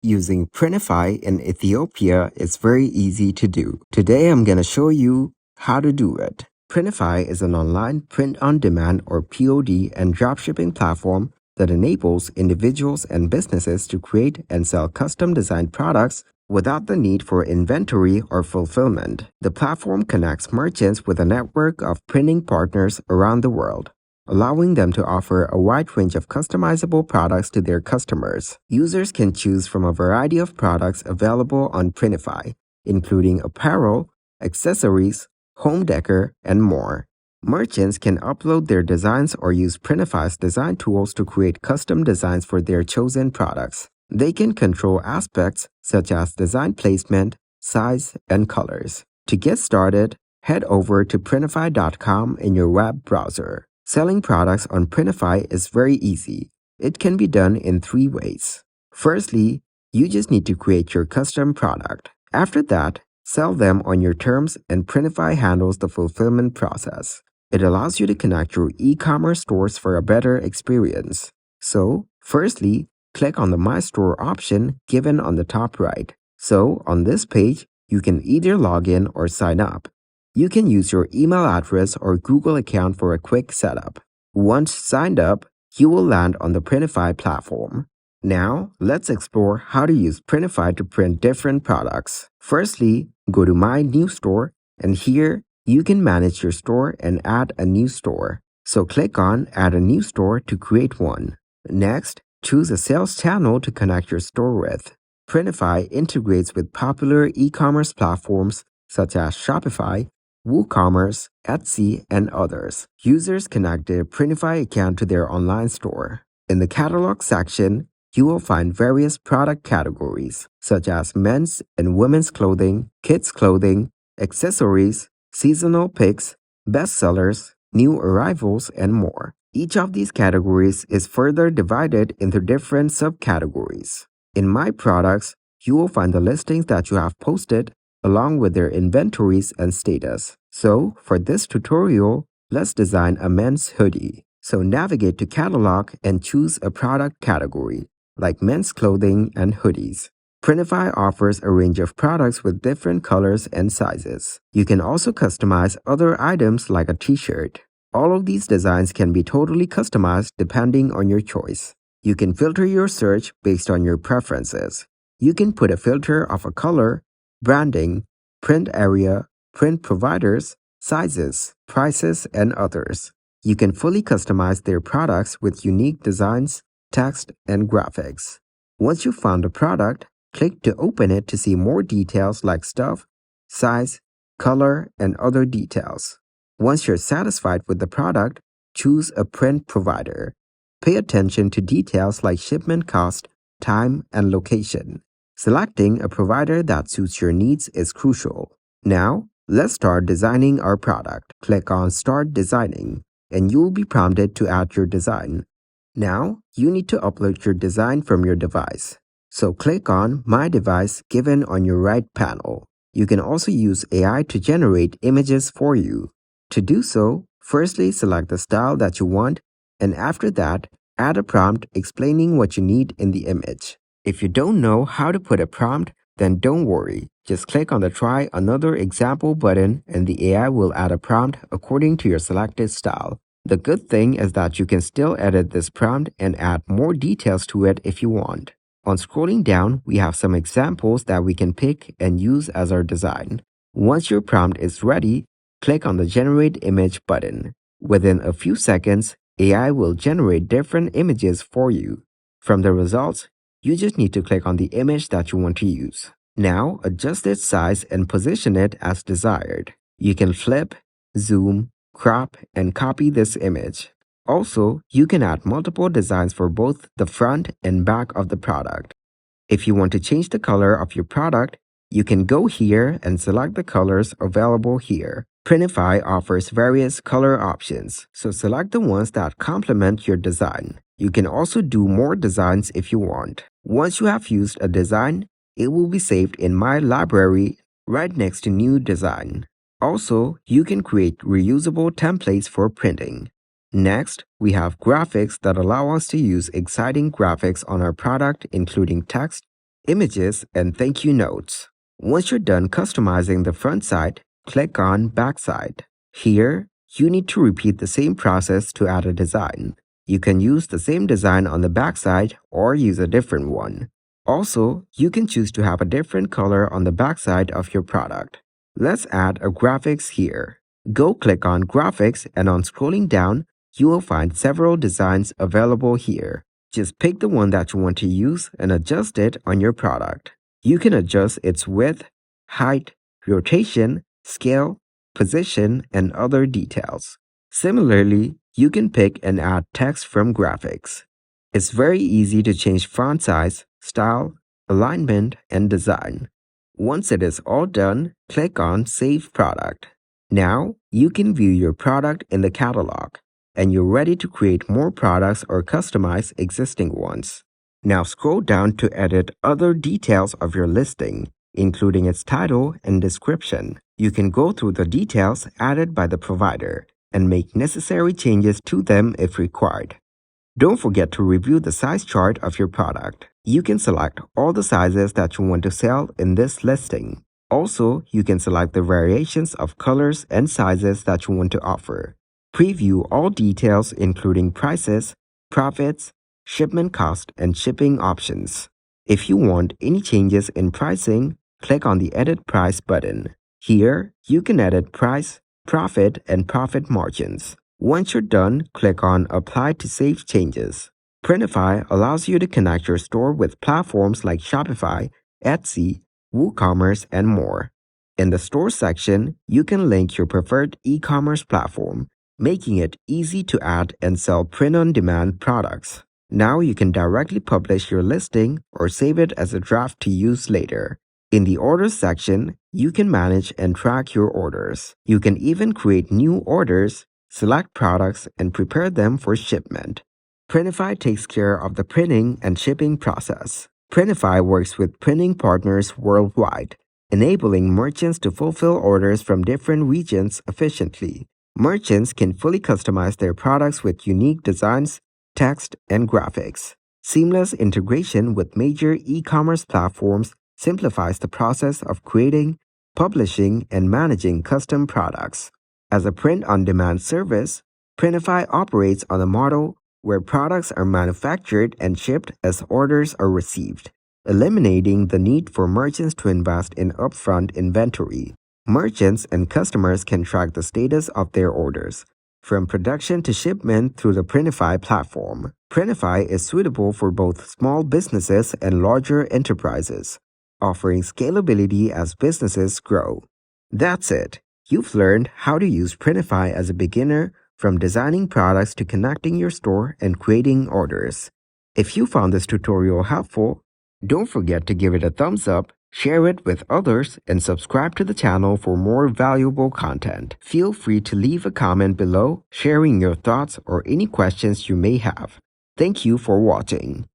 Using Printify in Ethiopia is very easy to do. Today I'm going to show you how to do it. Printify is an online print-on-demand or POD and dropshipping platform that enables individuals and businesses to create and sell custom-designed products without the need for inventory or fulfillment. The platform connects merchants with a network of printing partners around the world, allowing them to offer a wide range of customizable products to their customers. Users can choose from a variety of products available on Printify, including apparel, accessories, home decor, and more. Merchants can upload their designs or use Printify's design tools to create custom designs for their chosen products. They can control aspects such as design placement, size, and colors. To get started, head over to printify.com in your web browser. Selling products on Printify is very easy. It can be done in 3 ways. Firstly, you just need to create your custom product. After that, sell them on your terms and Printify handles the fulfillment process. It allows you to connect your e-commerce stores for a better experience. So, firstly, click on the My Store option given on the top right. So, on this page, you can either log in or sign up. You can use your email address or Google account for a quick setup. Once signed up, you will land on the Printify platform. Now, let's explore how to use Printify to print different products. Firstly, go to My New Store, and here you can manage your store and add a new store. So click on Add a New Store to create one. Next, choose a sales channel to connect your store with. Printify integrates with popular e-commerce platforms such as Shopify, WooCommerce, Etsy, and others. Users connect their Printify account to their online store. In the catalog section, you will find various product categories such as men's and women's clothing, kids' clothing, accessories, seasonal picks, bestsellers, new arrivals, and more. Each of these categories is further divided into different subcategories. In My Products, you will find the listings that you have posted along with their inventories and status. So, for this tutorial, let's design a men's hoodie. So navigate to Catalog and choose a product category, like men's clothing and hoodies. Printify offers a range of products with different colors and sizes. You can also customize other items like a t-shirt. All of these designs can be totally customized depending on your choice. You can filter your search based on your preferences. You can put a filter of a color, branding, print area, print providers, sizes, prices, and others. You can fully customize their products with unique designs, text, and graphics. Once you've found a product, click to open it to see more details like stuff, size, color, and other details. Once you're satisfied with the product, choose a print provider. Pay attention to details like shipment cost, time, and location. Selecting a provider that suits your needs is crucial. Now, let's start designing our product. Click on Start Designing, and you'll be prompted to add your design. Now, you need to upload your design from your device. So click on My Device given on your right panel. You can also use AI to generate images for you. To do so, firstly select the style that you want, and after that, add a prompt explaining what you need in the image. If you don't know how to put a prompt, then don't worry. Just click on the Try Another Example button and the AI will add a prompt according to your selected style. The good thing is that you can still edit this prompt and add more details to it if you want. On scrolling down, we have some examples that we can pick and use as our design. Once your prompt is ready, click on the Generate Image button. Within a few seconds, AI will generate different images for you. From the results, you just need to click on the image that you want to use. Now, adjust its size and position it as desired. You can flip, zoom, crop, and copy this image. Also, you can add multiple designs for both the front and back of the product. If you want to change the color of your product, you can go here and select the colors available here. Printify offers various color options, so select the ones that complement your design. You can also do more designs if you want. Once you have used a design, it will be saved in My Library right next to New Design. Also, you can create reusable templates for printing. Next, we have graphics that allow us to use exciting graphics on our product, including text, images, and thank you notes. Once you're done customizing the front side, click on backside. Here, you need to repeat the same process to add a design. You can use the same design on the backside or use a different one. Also, you can choose to have a different color on the backside of your product. Let's add a graphics here. Go click on graphics and on scrolling down, you will find several designs available here. Just pick the one that you want to use and adjust it on your product. You can adjust its width, height, rotation, scale, position, and other details. Similarly, you can pick and add text from graphics. It's very easy to change font size, style, alignment, and design. Once it is all done, click on Save Product. Now, you can view your product in the catalog, and you're ready to create more products or customize existing ones. Now scroll down to edit other details of your listing, including its title and description. You can go through the details added by the provider and make necessary changes to them if required. Don't forget to review the size chart of your product. You can select all the sizes that you want to sell in this listing. Also, you can select the variations of colors and sizes that you want to offer. Preview all details including prices, profits, shipment cost, and shipping options. If you want any changes in pricing, click on the Edit Price button. Here, you can edit price, profit, and profit margins. Once you're done, click on Apply to save changes. Printify allows you to connect your store with platforms like Shopify, Etsy, WooCommerce, and more. In the store section, you can link your preferred e-commerce platform, making it easy to add and sell print-on-demand products. Now you can directly publish your listing or save it as a draft to use later. In the Orders section, you can manage and track your orders. You can even create new orders, select products, and prepare them for shipment. Printify takes care of the printing and shipping process. Printify works with printing partners worldwide, enabling merchants to fulfill orders from different regions efficiently. Merchants can fully customize their products with unique designs, text, and graphics. Seamless integration with major e-commerce platforms simplifies the process of creating, publishing, and managing custom products. As a print-on-demand service, Printify operates on a model where products are manufactured and shipped as orders are received, eliminating the need for merchants to invest in upfront inventory. Merchants and customers can track the status of their orders, from production to shipment through the Printify platform. Printify is suitable for both small businesses and larger enterprises, offering scalability as businesses grow. That's it. You've learned how to use Printify as a beginner, from designing products to connecting your store and creating orders. If you found this tutorial helpful, don't forget to give it a thumbs up, share it with others, and subscribe to the channel for more valuable content. Feel free to leave a comment below, sharing your thoughts or any questions you may have. Thank you for watching.